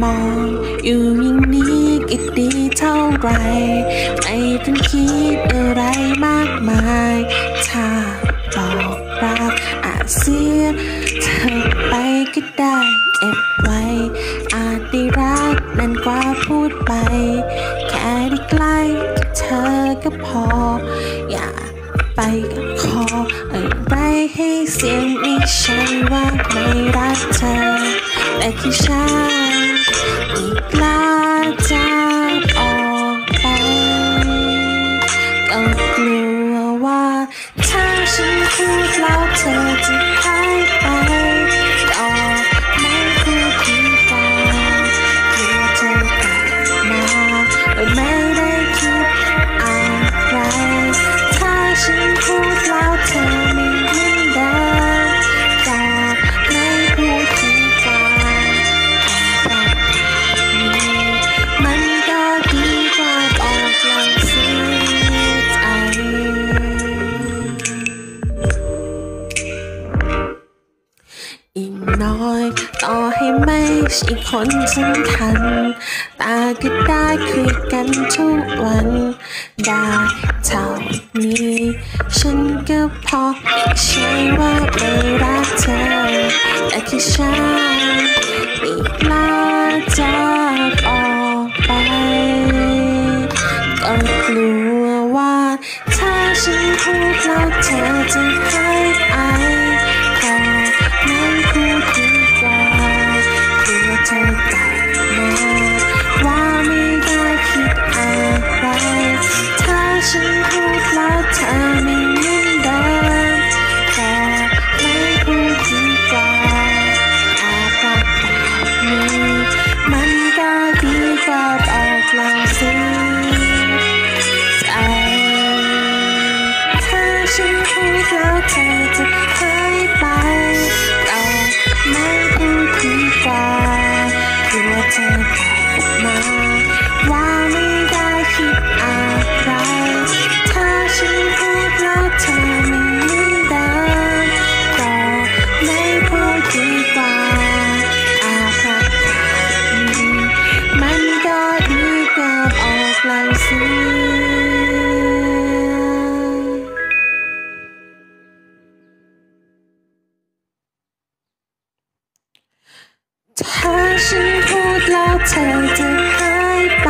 มองอยู่อย่างนี้ก็ดีเท่าไรไม่ต้องคิดอะไรมากมายถ้าบอกรักอาจเสียเธอไปก็ได้เก็บไว้อาจได้รักนานกว่าพูดไปแค่ได้ใกล้กับเธอก็พออย่าไปกับคออะไรให้เสียงไม่ใช่ว่าไม่รักเธอแต่แค่ฉันไม่กล้าจากออกไปก็กลัวว่าถ้าฉันพูดแล้วเธอจะหายไปก็ไม่พูดดีกว่ากลัวเธอกลับมาโดยไม่ได้คิดอะไรถ้าฉันพูดแล้วเธอไม่เหมือนเดิมก็ไม่พูดดีกว่าแต่แบบนี้มันก็ดีกว่าบอกเราเสียใจอีกน้อยต่อให้ไม่ใช่คนสำคัญแต่ก็ได้คุยกันทุกวันได้เท่านี้ฉันก็พอไม่ใช่ว่าไม่รักเธอแต่แค่ฉันไม่กล้าจากออกไปก็กลัวว่าถ้าฉันพูดแล้วเธอจะหายไปก็ไม่พูดดีกว่ากลัวเธอกลับมาว่าไม่ได้คิดอะไรถ้าฉันพูดแล้วเธอไม่เหมือนเดิมก็ไม่พูดดีกว่าแอบรักแบบนี้มันก็ดีกว่าบอกเราเสียใจถ้าฉันพูดแล้วเธอจะหายไปก็ไม่พูดดีกว่ากลัวเธอกลับมาว่าไม่ได้คิดอะไรถ้าฉันพูดแล้วเธอไม่เหมือนเดิมก็ไม่พูดดีกว่าอาภัพแบบนี้มันก็ดีกว่าบอกเราเสียถ้าฉันพูดแล้วเธอจะหายไป